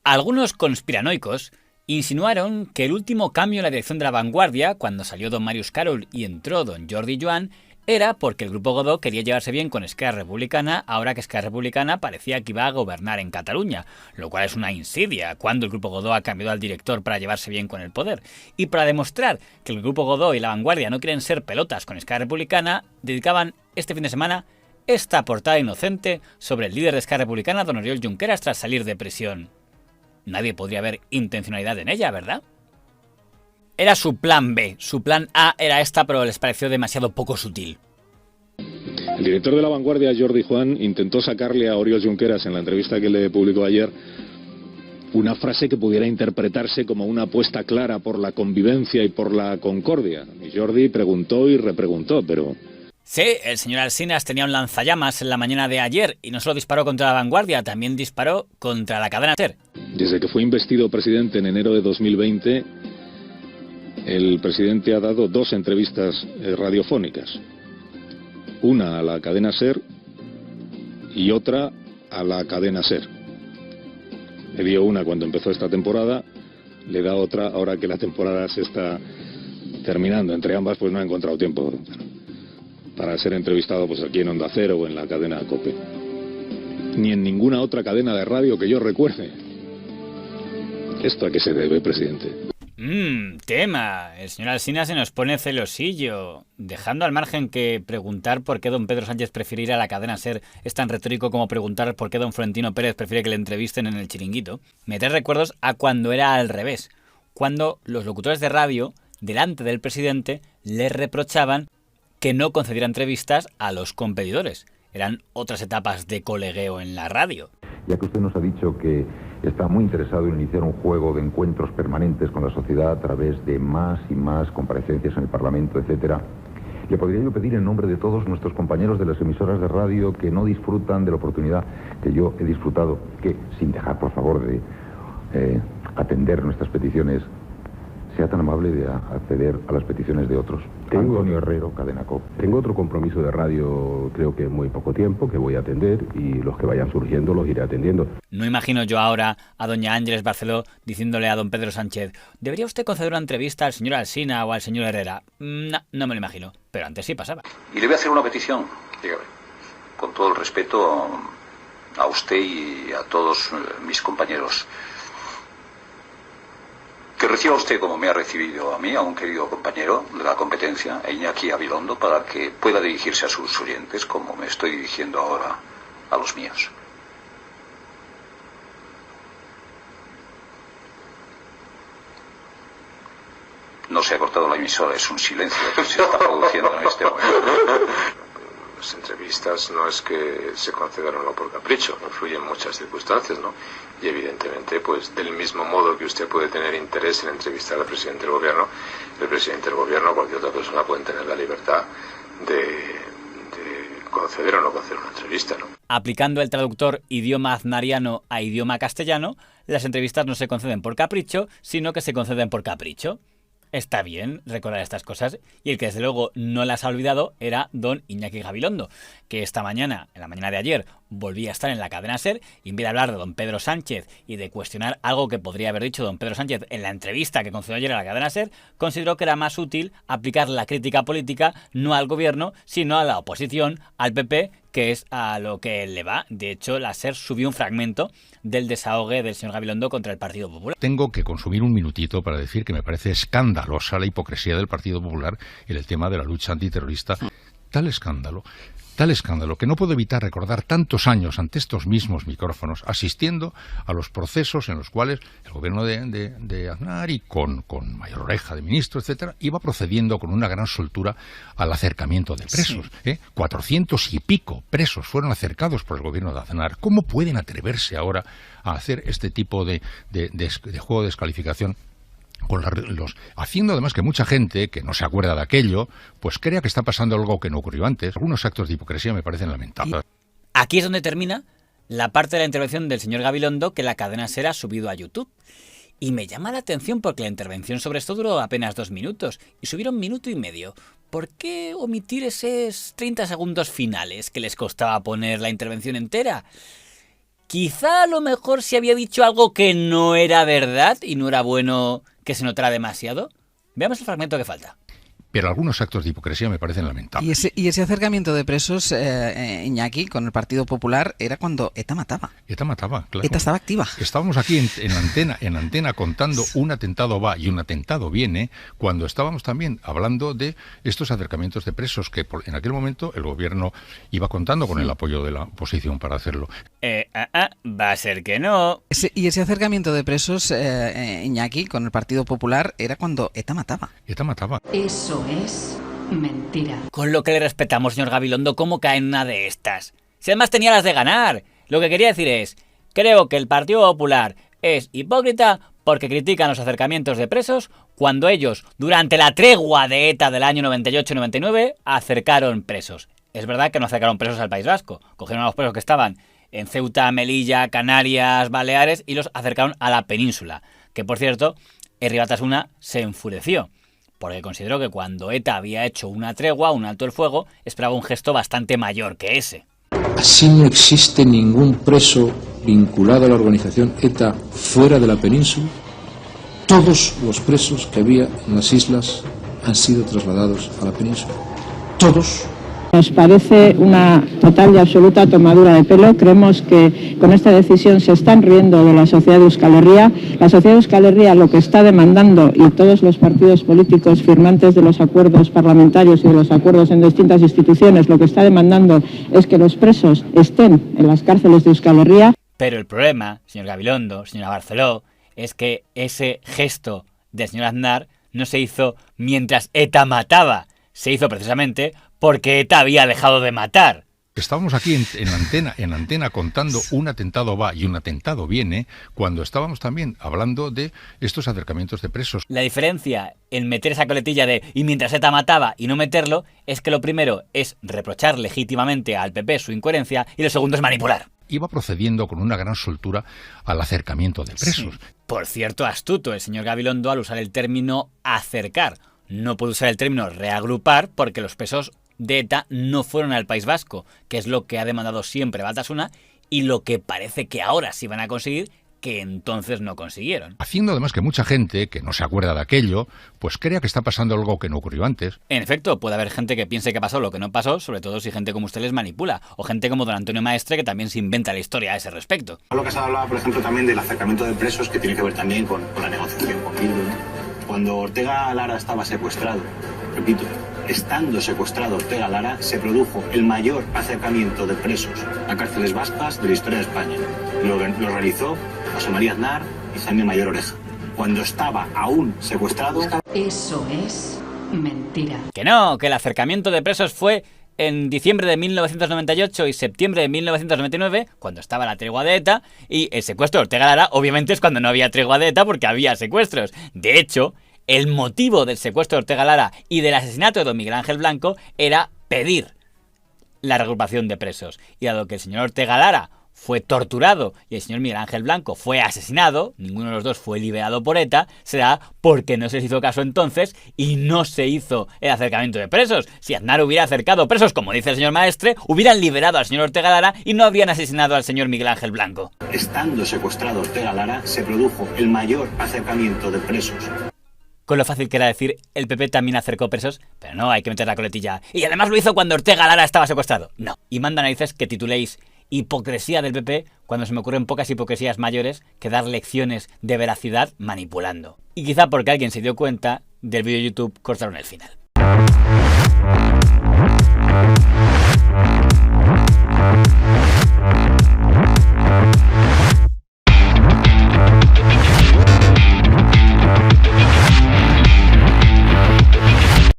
Algunos conspiranoicos insinuaron que el último cambio en la dirección de La Vanguardia, cuando salió don Màrius Carol y entró don Jordi Joan, era porque el Grupo Godó quería llevarse bien con Esquerra Republicana, ahora que Esquerra Republicana parecía que iba a gobernar en Cataluña, lo cual es una insidia, cuando el Grupo Godó ha cambiado al director para llevarse bien con el poder. Y para demostrar que el Grupo Godó y La Vanguardia no quieren ser pelotas con Esquerra Republicana, dedicaban este fin de semana esta portada inocente sobre el líder de Esquerra Republicana, don Oriol Junqueras, tras salir de prisión. Nadie podría ver intencionalidad en ella, ¿verdad? Era su plan B. Su plan A era esta, pero les pareció demasiado poco sutil. El director de La Vanguardia, Jordi Joan, intentó sacarle a Oriol Junqueras en la entrevista que le publicó ayer una frase que pudiera interpretarse como una apuesta clara por la convivencia y por la concordia. Y Jordi preguntó y repreguntó, pero... Sí, el señor Alsinas tenía un lanzallamas en la mañana de ayer y no solo disparó contra La Vanguardia, también disparó contra la cadena SER. Desde que fue investido presidente en enero de 2020, el presidente ha dado 2 entrevistas radiofónicas. Una a la cadena SER y otra a la cadena SER. Le dio una cuando empezó esta temporada, le da otra ahora que la temporada se está terminando. Entre ambas pues no ha encontrado tiempo para ser entrevistado pues aquí en Onda Cero o en la cadena COPE. Ni en ninguna otra cadena de radio que yo recuerde. ¿Esto a qué se debe, presidente? Tema. El señor Alsina se nos pone celosillo, dejando al margen que preguntar por qué don Pedro Sánchez prefiere ir a la cadena SER es tan retórico como preguntar por qué don Florentino Pérez prefiere que le entrevisten en el Chiringuito. Me trae recuerdos a cuando era al revés, cuando los locutores de radio, delante del presidente, le reprochaban que no concediera entrevistas a los competidores. Eran otras etapas de colegueo en la radio. Ya que usted nos ha dicho que está muy interesado en iniciar un juego de encuentros permanentes con la sociedad a través de más y más comparecencias en el Parlamento, etcétera, le podría yo pedir en nombre de todos nuestros compañeros de las emisoras de radio que no disfrutan de la oportunidad que yo he disfrutado, que, sin dejar, por favor, de atender nuestras peticiones, sea tan amable de acceder a las peticiones de otros. Antonio Herrero, Cadena COPE. Tengo otro compromiso de radio, creo que en muy poco tiempo, que voy a atender, y los que vayan surgiendo los iré atendiendo. No imagino yo ahora a doña Ángeles Barceló diciéndole a don Pedro Sánchez: ¿debería usted conceder una entrevista al señor Alsina o al señor Herrera? No, no me lo imagino, pero antes sí pasaba. Y le voy a hacer una petición, dígame, con todo el respeto a usted y a todos mis compañeros. Que reciba usted, como me ha recibido a mí, a un querido compañero de la competencia, Iñaki Gabilondo, para que pueda dirigirse a sus oyentes como me estoy dirigiendo ahora a los míos. No se ha cortado la emisora, es un silencio que se está produciendo en este momento. Las entrevistas no es que se concedan o no por capricho, influyen muchas circunstancias, ¿no? Y evidentemente, pues del mismo modo que usted puede tener interés en entrevistar al presidente del gobierno, el presidente del gobierno o cualquier otra persona pueden tener la libertad de conceder o no conceder una entrevista, ¿no? Aplicando el traductor idioma aznariano a idioma castellano, las entrevistas no se conceden por capricho, sino que se conceden por capricho. Está bien recordar estas cosas, y el que desde luego no las ha olvidado era don Iñaki Gabilondo, que esta mañana, en la mañana de ayer, volvía a estar en la cadena SER y en vez de hablar de don Pedro Sánchez y de cuestionar algo que podría haber dicho don Pedro Sánchez en la entrevista que concedió ayer a la cadena SER, consideró que era más útil aplicar la crítica política no al gobierno, sino a la oposición, al PP, que es a lo que le va. De hecho, la SER subió un fragmento del desahogue del señor Gabilondo contra el Partido Popular. Tengo que consumir un minutito para decir que me parece escandalosa la hipocresía del Partido Popular en el tema de la lucha antiterrorista. Tal escándalo que no puedo evitar recordar tantos años ante estos mismos micrófonos asistiendo a los procesos en los cuales el gobierno de Aznar y con Mayor Oreja de ministro, etcétera, iba procediendo con una gran soltura al acercamiento de presos. Sí. 400 y pico presos fueron acercados por el gobierno de Aznar. ¿Cómo pueden atreverse ahora a hacer este tipo de juego de descalificación? Haciendo además que mucha gente que no se acuerda de aquello, pues crea que está pasando algo que no ocurrió antes. Algunos actos de hipocresía me parecen lamentables. Aquí es donde termina la parte de la intervención del señor Gabilondo que la cadena SER ha subido a YouTube. Y me llama la atención porque la intervención sobre esto duró apenas 2 minutos y subieron 1 minuto y medio. ¿Por qué omitir esos 30 segundos finales que les costaba poner la intervención entera? Quizá a lo mejor se había dicho algo que no era verdad y no era bueno que se notara demasiado. Veamos el fragmento que falta. Pero algunos actos de hipocresía me parecen lamentables. Y ese acercamiento de presos, Iñaki, con el Partido Popular, era cuando ETA mataba. ETA mataba, claro. ETA estaba activa. Estábamos aquí en antena contando un atentado va y un atentado viene, cuando estábamos también hablando de estos acercamientos de presos que en aquel momento el gobierno iba contando con el apoyo de la oposición para hacerlo. Va a ser que no. Y ese acercamiento de presos, Iñaki, con el Partido Popular, era cuando ETA mataba. ETA mataba. Eso es mentira. Con lo que le respetamos, señor Gabilondo, ¿cómo cae en una de estas? Si además tenía las de ganar. Lo que quería decir es, creo que el Partido Popular es hipócrita porque critican los acercamientos de presos cuando ellos, durante la tregua de ETA del año 98-99, acercaron presos. Es verdad que no acercaron presos al País Vasco. Cogieron a los presos que estaban en Ceuta, Melilla, Canarias, Baleares y los acercaron a la península. Que, por cierto, Herri Batasuna se enfureció, porque consideró que cuando ETA había hecho una tregua, un alto el fuego, esperaba un gesto bastante mayor que ese. Así no existe ningún preso vinculado a la organización ETA fuera de la península. Todos los presos que había en las islas han sido trasladados a la península. Todos. Nos parece una total y absoluta tomadura de pelo. Creemos que con esta decisión se están riendo de la sociedad de Euskal Herria. La sociedad de Euskal Herria lo que está demandando, y todos los partidos políticos firmantes de los acuerdos parlamentarios y de los acuerdos en distintas instituciones, lo que está demandando es que los presos estén en las cárceles de Euskal Herria. Pero el problema, señor Gabilondo, señora Barceló, es que ese gesto del señor Aznar no se hizo mientras ETA mataba. Se hizo precisamente porque ETA había dejado de matar. Estábamos aquí en antena contando un atentado va y un atentado viene, cuando estábamos también hablando de estos acercamientos de presos. La diferencia en meter esa coletilla de y mientras ETA mataba y no meterlo es que lo primero es reprochar legítimamente al PP su incoherencia y lo segundo es manipular. Iba procediendo con una gran soltura al acercamiento de presos. Sí. Por cierto, astuto el señor Gabilondo al usar el término acercar. No puede usar el término reagrupar porque los presos de ETA no fueron al País Vasco, que es lo que ha demandado siempre Batasuna y lo que parece que ahora sí van a conseguir, que entonces no consiguieron. Haciendo además que mucha gente que no se acuerda de aquello, pues crea que está pasando algo que no ocurrió antes. En efecto, puede haber gente que piense que pasó lo que no pasó, sobre todo si gente como usted les manipula, o gente como don Antonio Maestre que también se inventa la historia a ese respecto. Pablo Casado hablaba, por ejemplo, también del acercamiento de presos, que tiene que ver también con la negociación con Bildu, ¿no? Cuando Ortega Lara estaba secuestrado, repito, estando secuestrado Ortega Lara, se produjo el mayor acercamiento de presos a cárceles vascas de la historia de España. Lo realizó José María Aznar y Jaime Mayor Oreja. Cuando estaba aún secuestrado... Eso es mentira. Que no, que el acercamiento de presos fue en diciembre de 1998 y septiembre de 1999, cuando estaba la tregua de ETA, y el secuestro de Ortega Lara obviamente es cuando no había tregua de ETA porque había secuestros. De hecho, el motivo del secuestro de Ortega Lara y del asesinato de don Miguel Ángel Blanco era pedir la reagrupación de presos. Y dado que el señor Ortega Lara fue torturado y el señor Miguel Ángel Blanco fue asesinado, ninguno de los dos fue liberado por ETA, será porque no se les hizo caso entonces y no se hizo el acercamiento de presos. Si Aznar hubiera acercado presos, como dice el señor Maestre, hubieran liberado al señor Ortega Lara y no habrían asesinado al señor Miguel Ángel Blanco. Estando secuestrado Ortega Lara, se produjo el mayor acercamiento de presos. Con lo fácil que era decir, el PP también acercó presos, pero no, hay que meter la coletilla. Y además lo hizo cuando Ortega Lara estaba secuestrado. No. Y manda narices que tituléis hipocresía del PP cuando se me ocurren pocas hipocresías mayores que dar lecciones de veracidad manipulando. Y quizá porque alguien se dio cuenta del vídeo de YouTube cortaron el final.